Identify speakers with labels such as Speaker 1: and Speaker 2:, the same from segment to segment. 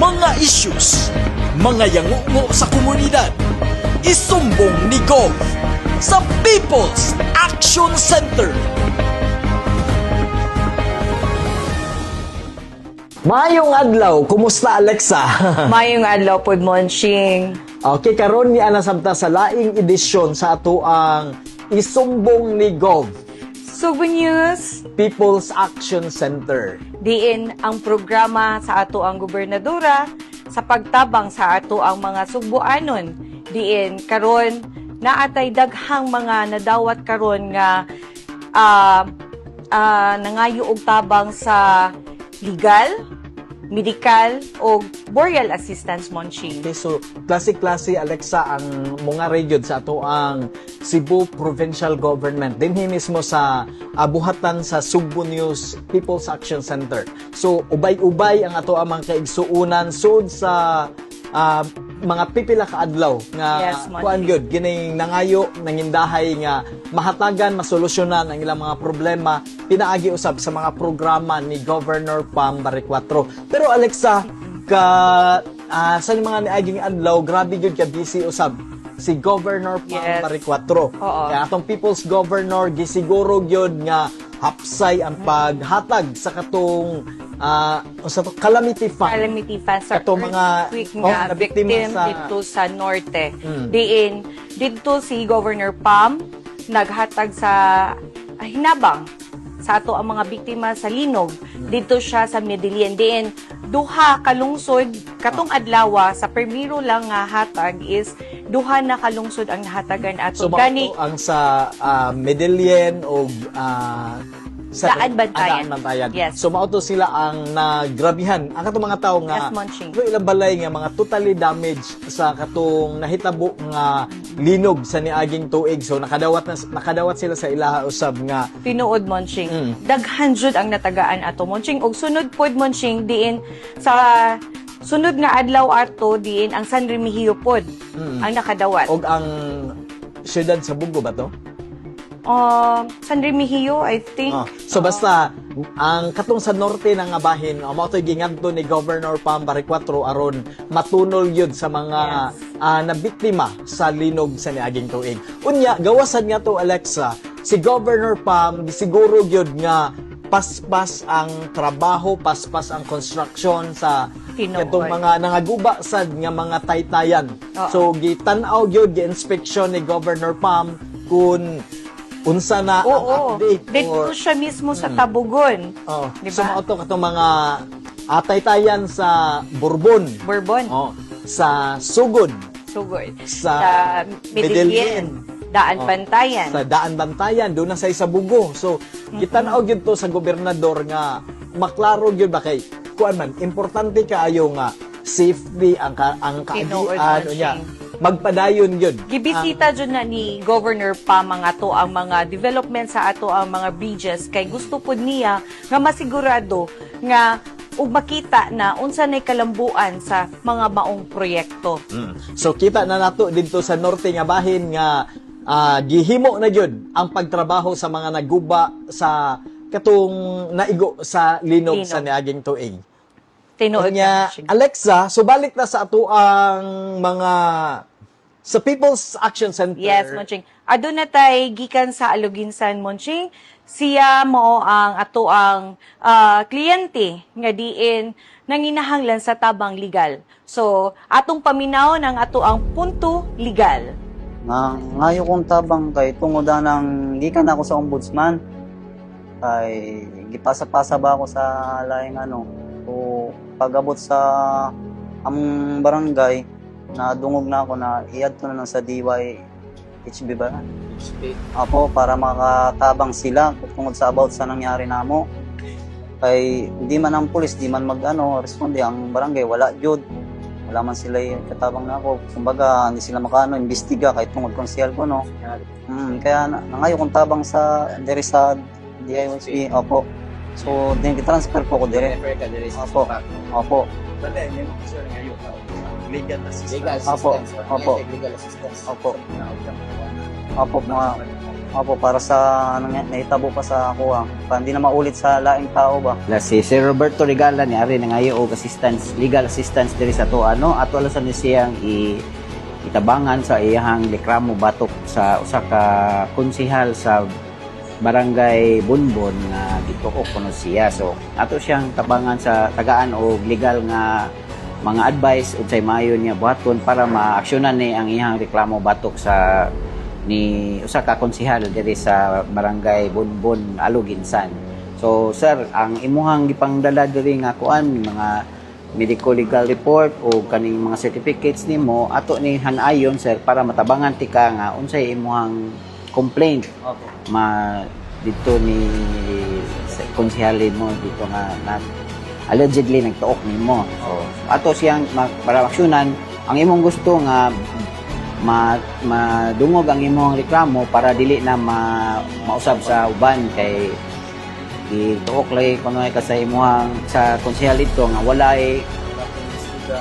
Speaker 1: mga issues, mga yangungo sa komunidad, isumbong ni Gov sa People's Action Center. Mayong adlaw, kumusta Alexa?
Speaker 2: Mayong adlaw pod Monching.
Speaker 1: Okay, karon ni ana sabta sa laing edisyon sa ato ang isumbong ni Gov,
Speaker 2: Subo News,
Speaker 1: People's Action Center.
Speaker 2: diin ang programa sa ato ang gobernadora sa pagtabang sa ato ang mga sugbuanon. Diin karon naatay daghang mga nadawat karon nga nangayo og tabang sa legal, medical o burial assistance Monching.
Speaker 1: Okay, so klase-klase Alexa ang mga region sa ato ang Cebu Provincial Government dinhi mismo sa buhatan sa Subo News People's Action Center. So ubay-ubay ang ato ang mga kaigsuunan sud sa mga pipila ka adlaw nga
Speaker 2: Yes, Monty.
Speaker 1: kuan gyud gining nangayo nangindahay nga mahatagan masolusyonan ang ilang mga problema pinaagi usab sa mga programa ni Governor Pam Barriquatro. Pero Alexa sa mga niaging adlaw grabe gyud ka busy usab si Governor Pam
Speaker 2: Yes.
Speaker 1: Barriquatro.
Speaker 2: Oo.
Speaker 1: Kaya atong People's Governor gisiguro gyud nga hapsay ang paghatag sa katong sa calamity fund.
Speaker 2: Calamity fund sa
Speaker 1: Ito mga
Speaker 2: earthquake nga
Speaker 1: na biktima
Speaker 2: victim
Speaker 1: sa-
Speaker 2: dito sa norte.
Speaker 1: Mm.
Speaker 2: Diin, dito si Governor Pam naghatag sa hinabang sa ato ang mga biktima sa linog. Dito siya sa Medellin. Diin, duha kalungsod katong adlaw sa permiro lang nga hatag is duha na kalungsod ang nahatagan ato.
Speaker 1: So
Speaker 2: Gani,
Speaker 1: mao ang sa Medellin o sa
Speaker 2: Daan Bantayan.
Speaker 1: Daan Bantayan.
Speaker 2: Yes.
Speaker 1: So mao to sila ang nagrabihan ang katong mga tawo nga
Speaker 2: Yes, Monching.
Speaker 1: ilang balay nga mga totally damaged sa katong nahitabo nga linog sa niaging tuig. So nakadawat sila sa ilaha usab nga
Speaker 2: tinuod Monching.
Speaker 1: Mm.
Speaker 2: Daghan jud ang natagaan ato Monching og sunod pod Monching diin sa sunod nga adlaw ato diin ang San Remigio pod ang nakadawat.
Speaker 1: og ang syudad sa Bugo ba to?
Speaker 2: San Remigio I think.
Speaker 1: So basta ang katong sa norte ng bahin mao toy gingadto ni Governor Pam Barriquatro aron matunol yun sa mga nabiktima sa linog sa niaging tuig. Unya gawasan nga to Alexa, si Governor Pam gisiguro gyud nga paspas ang trabaho, paspas ang construction sa
Speaker 2: Tinuod.
Speaker 1: katong mga nangaguba sad nga mga taytayan.
Speaker 2: Oo.
Speaker 1: So gitan-aw gyud gi-inspeksyon ni Governor Pam kung unsa na ang
Speaker 2: Oo.
Speaker 1: update
Speaker 2: Dito siya mismo sa Tabugon.
Speaker 1: Oh,
Speaker 2: Diba?
Speaker 1: so mao to katong mga taytayan sa Bourbon.
Speaker 2: Bourbon.
Speaker 1: Oh, sa Sugod,
Speaker 2: Sugod.
Speaker 1: sa
Speaker 2: Medellin.
Speaker 1: Medellin.
Speaker 2: Daan
Speaker 1: Oh,
Speaker 2: Bantayan.
Speaker 1: sa Daan Bantayan, doon na sa Isabugo. So, gitanaw gyud to sa gobernador nga maklaro gyud ba kay kuan man importante kaayo nga safety ang
Speaker 2: Tinuod,
Speaker 1: kaagian unya magpadayon gyud.
Speaker 2: Gibisita dyan na ni Governor Pam ang ato ang mga development sa ato ang mga bridges kay gusto po niya nga masigurado nga ug makita na unsa nay kalambuan sa mga maong proyekto.
Speaker 1: So kita na nato dito sa norte nga bahin nga gihimo na gyud ang pagtrabaho sa mga naguba sa katong naigo sa linog sa niaging tuig.
Speaker 2: Tinuod
Speaker 1: Kanya,
Speaker 2: na.
Speaker 1: Alexa, so balik na sa ato ang mga sa People's Action Center.
Speaker 2: Yes, Monching. Adun na tay gikan sa Aluginsan, Monching. Siya mo ang ato ang kliyente nga diin nanginahanglan sa tabang legal. So, atong paminaw ng ato ang punto legal.
Speaker 3: Ngayo kong tabang kay tungod nang gikan ako sa ombudsman. Kay gipasa-pasa ba ako sa laing o pag-abot sa among barangay na dungog na ako na iadto na lang sa DYHB ba? Apo para makatabang sila tungod sa about sa nangyari namo. Kay di man ang pulis, di man responde ang barangay, wala jud. Wala man sila katabang na ako. Kumbaga, hindi sila imbestiga kahit tungod konsyal ko, no? Kaya nangayo kong tabang sa diri sa DIYHB, opo. So, din transfer po ko dire. Opo. Opo.
Speaker 1: Legal assistance.
Speaker 3: Opo. Opo.
Speaker 4: Legal assistance.
Speaker 3: Opo. Opo, mga Opo, para sa nahitabo pa sa kuha. Para hindi na maulit sa laing tao ba.
Speaker 4: Si Sir Roberto Regala ni ari nangayo og assistance, legal assistance diri sa to ano ato alasan ni siyang itabangan sa iyahang reklamo batok sa usa ka konsehal sa barangay Bunbon nga gituok kuno siya. So ato siyang tabangan sa tagaan og legal nga mga advice unsay maayo niya buhaton para maaksyonan ni ang iyang reklamo batok sa ni usa ka konsehal diri sa barangay Bunbon, Aluginsan. So sir, ang imuhang gipangdala diri nga kuan mga medical legal report o kaning mga certificates nimo ato ni hanayon sir para matabangan tika nga unsay imuhang complaint
Speaker 3: Opo.
Speaker 4: dito ni konsehal mo dito nga allegedly nagtuok nimo. So ato siyang para aksyonan ang imong gusto nga madungog ang imong reklamo para dili na mausab sa uban kay gituok lagi kuno ka sa imong sa konsehal dito nga walay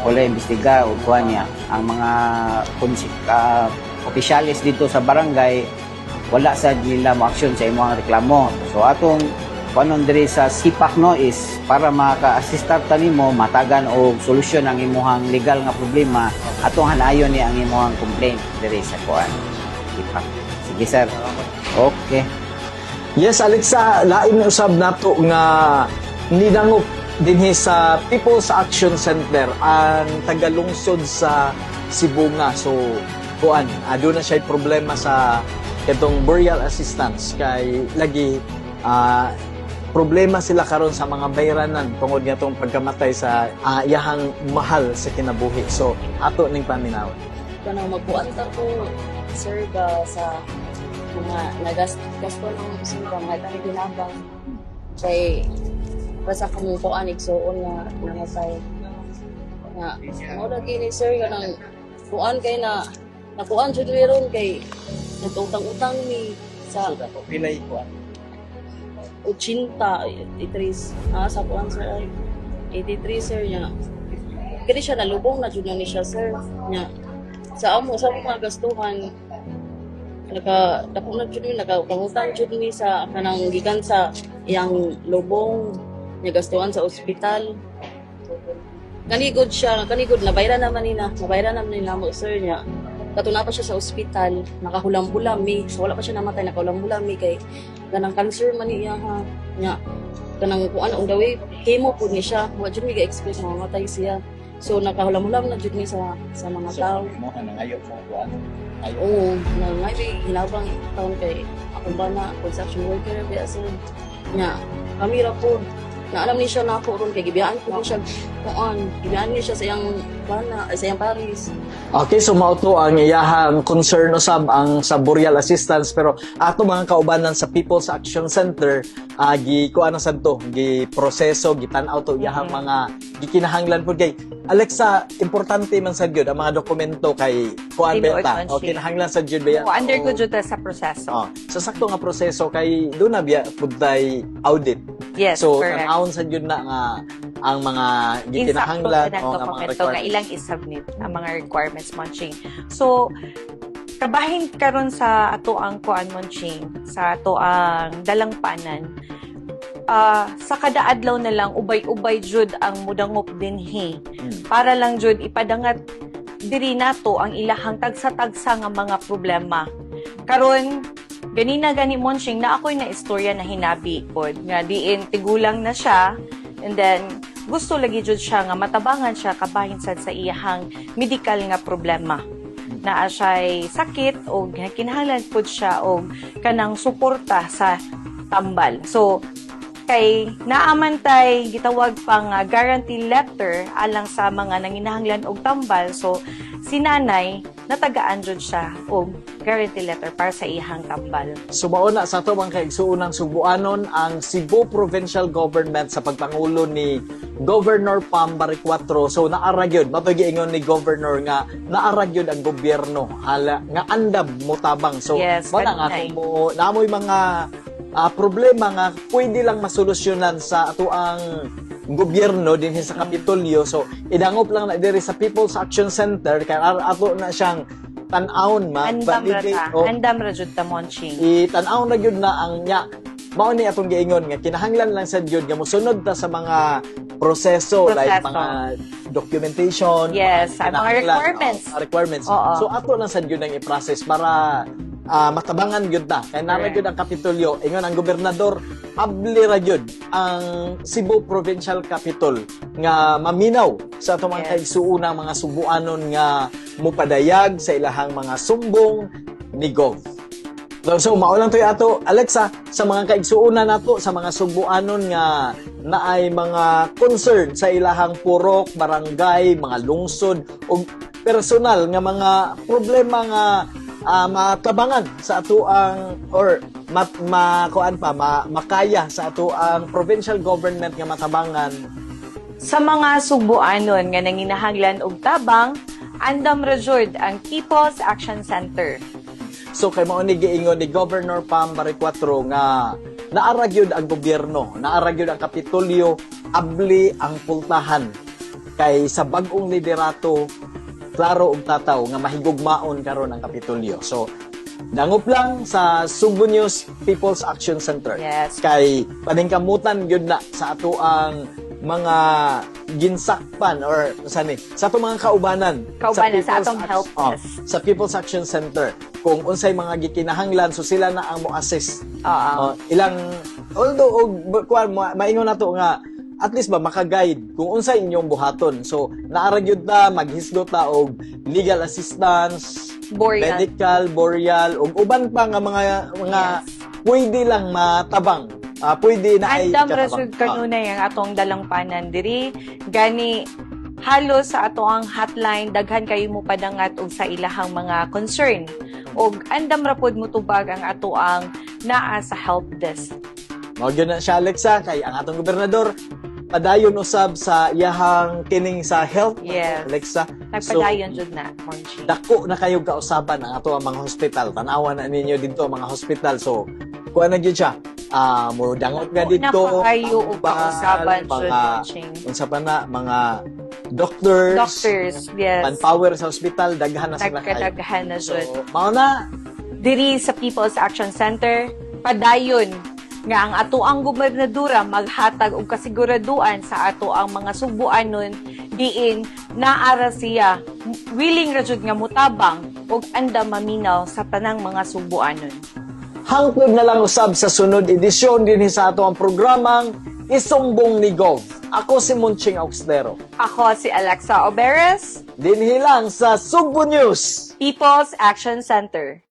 Speaker 4: imbestiga o kuha niya ang mga opisyalis dito sa barangay wala sa nila mo aksyon sa imong reklamo. So atong panon diri sa sipak no is para maka-assistar nimo matagan og solusyon ang imong legal nga problema atong hanayon ni ang imong complaint diri sa kuan sipak. Sige sir. Okay.
Speaker 1: Yes, Alexa, lain usab nato nga nidangop dinhi sa People's Action Center ang tagalungsod sa Cebu nga. So kuan, aduna na siya problema sa itong burial assistance kay lagi problema sila karon sa mga bayranan tungod nga tong pagkamatay sa iyahang mahal sa kinabuhi. So ato ning paminaw.
Speaker 5: Kanang magbuanta ko sir ba sa mga gasto ng sir ba mga tani ginabang kay basta kung kuan igsuon nga namatay nga mo lagi ni sir kanang kuan kay na nakuan jud ron kay nagutang-utang ni sa
Speaker 1: Pilay kuan.
Speaker 5: 80, 83, sa kuan sir ay 83 sir niya. Kaya siya nalubong na jud ni siya sir niya. Sa mga gastuhan dako na jud ni nagpangutang jud ni sa kanang gikan sa iyang lubong niya gastuhan sa ospital. Kanigod nabayran naman nila mo sir niya. Katuna pa siya sa ospital, nakahulam-hulami. So wala pa siya namatay, nakahulam-hulami kay ganang cancer man niya ha. Nya kanang kuan ang dawi chemo pud ni siya. Wa jud mi ga-expect na mamatay siya. So nakahulam-hulam na jud ni sa mga tao.
Speaker 1: Mo nangayo mo kuan.
Speaker 5: Oo, ngay hinabang taon kay ako ba na construction worker biya sir. Nya kami ra po na alam ni siya na ako ron kay gibiyaan ko ni siya kuan, gibiyaan ni siya sa iyang bana, sa iyang Paris.
Speaker 1: Okay, so mao to ang iyahang concern usab ang sa burial assistance pero ato mga kaubanan sa People's Action Center gi kuan sa to, gi proseso, gitan-aw to iyahang mga gikinahanglan pud kay Alexa, importante man sad gyud ang mga dokumento kay kuan
Speaker 2: Tinuod
Speaker 1: beta.
Speaker 2: man
Speaker 1: O
Speaker 2: siya.
Speaker 1: kinahanglan sad gyud ba yan?
Speaker 2: O, under ko
Speaker 1: O-
Speaker 2: jud sa proseso.
Speaker 1: sa sakto nga proseso kay do na biya pud tay audit.
Speaker 2: Yes,
Speaker 1: So
Speaker 2: correct.
Speaker 1: tan-awon sad gyud na nga ang mga
Speaker 2: Insakto
Speaker 1: gikinahanglan
Speaker 2: sa
Speaker 1: o nga mga
Speaker 2: dokumento nga
Speaker 1: requirements.
Speaker 2: ilang isubmit ang mga requirements munching. So, kabahin karon sa ato ang kuan munching, sa ato ang dalangpanan. Sa kada adlaw na lang ubay-ubay jud ang mudangop dinhi para lang jud ipadangat diri nato ang ilahang tagsa-tagsa nga mga problema. Karon gani munching na ako'y na istorya na hinabi pod nga diin tigulang na siya and then gusto lagi jud siya nga matabangan siya kabahin sad sa iyahang medical nga problema. Naa siya'y sakit o kinahanglan pod siya og kanang suporta sa tambal. So kay naamantay gitawag pang guarantee letter alang sa mga nanginahanglan og tambal. So si nanay natagaan jud siya og guarantee letter para sa ihang tambal.
Speaker 1: Sumao na sa ito mga kaigsuunang Subuanon ang Cebu Provincial Government sa pagpangulo ni Governor Pam Barriquatro. So naaragyod, mapagiingon ni Governor nga naaragyod ang gobyerno hala nga andab motabang. So
Speaker 2: Yes,
Speaker 1: wala nga
Speaker 2: kanunay.
Speaker 1: kung mo namoy mga problema nga pwede lang masolusyonan sa ato ang gobyerno din sa Kapitolyo. So idangop lang na diri sa People's Action Center kay ato na siyang tan-aon
Speaker 2: Andam ra jud ta Monching.
Speaker 1: itanaw na gyud na ang nya mao ni atong giingon nga kinahanglan lang sa gyud nga mosunod ta sa mga proseso like
Speaker 2: Proseso.
Speaker 1: mga documentation,
Speaker 2: Yes, ang mga
Speaker 1: kinahanglan,
Speaker 2: requirements.
Speaker 1: requirements.
Speaker 2: Oo.
Speaker 1: So ato lang sa gyud ang i-process para matabangan gyud na kay nara
Speaker 2: Correct.
Speaker 1: gyud ang Kapitolyo ingon ang gobernador abli ra gyud ang Cebu Provincial Capital nga maminaw sa ato mga
Speaker 2: Yes.
Speaker 1: kaigsuunang mga Subuanon nga mupadayag sa ilahang mga sumbong ni Gov. So maulang toy ato Alexa sa mga kaigsuunan nato sa mga Subuanon nga naay mga concern sa ilahang purok, barangay, mga lungsod ug personal nga mga problema nga matabangan sa ato ang or makaya sa ato ang provincial government nga matabangan.
Speaker 2: Sa mga Subuanon nga nanginahanglan og tabang, andam ra jud ang People's Action Center.
Speaker 1: So kay mao ni giingon ni Governor Pam Baricuatro nga naara gyud ang gobyerno, naara gyud ang Kapitolyo abli ang pultahan kay sa bag-ong liderato klaro og tataw nga mahigugmaon karon ang Kapitolyo. So dangop lang sa Subo News People's Action Center.
Speaker 2: Yes.
Speaker 1: Kay paningkamutan gyud na sa ato ang mga ginsakpan or sani sa ato mga kaubanan
Speaker 2: Kaubanan, sa
Speaker 1: People's
Speaker 2: atong help desk.
Speaker 1: sa People's Action Center kung unsay mga gikinahanglan so sila na ang mo-assist. Ilang although kuan maingon nato nga at least ba maka-guide kung unsay inyong buhaton. So naara gyud ta maghisgot ta og legal assistance,
Speaker 2: Boreal.
Speaker 1: medical, boreal ug uban pa nga mga pwede lang matabang. Pwede na ay
Speaker 2: Andam ra
Speaker 1: katabang.
Speaker 2: jud kanunay ang atong dalangpanan diri. Gani halos sa ato ang hotline daghan kayo mo padangat og sa ilahang mga concern. Og andam ra pod motubag ang ato ang naa sa help desk.
Speaker 1: Mao gyud na siya Alexa kay ang atong gobernador padayon usab sa iyahang kining sa health
Speaker 2: Yes.
Speaker 1: Alexa.
Speaker 2: Nagpadayon jud na, Monchi.
Speaker 1: Dako na kayo kausaban ang ato ang mga hospital. Tanawan na ninyo dito ang mga hospital. So kuha na gyud siya. Mo dangot nga dito.
Speaker 2: Napakayo og
Speaker 1: tambal,
Speaker 2: kausaban jud,
Speaker 1: mga
Speaker 2: Monchi.
Speaker 1: unsa pa na mga doctors,
Speaker 2: Doctors, yes.
Speaker 1: manpower sa hospital daghan na sila kayo.
Speaker 2: Nagkadaghan na
Speaker 1: So
Speaker 2: jud.
Speaker 1: mao na
Speaker 2: Diri sa People's Action Center, padayon nga ang ato ang gobernadora maghatag og kasiguraduan sa ato ang mga Subuanon diin naara siya willing ra jud nga mutabang og andam maminaw sa tanang mga Subuanon.
Speaker 1: hangtod na lang usab sa sunod edisyon dinhi sa ato ang programang Isumbong ni Gov. Ako si Munching Auxtero.
Speaker 2: Ako si Alexa Oberes,
Speaker 1: Dinhi lang sa Subo News.
Speaker 2: People's Action Center.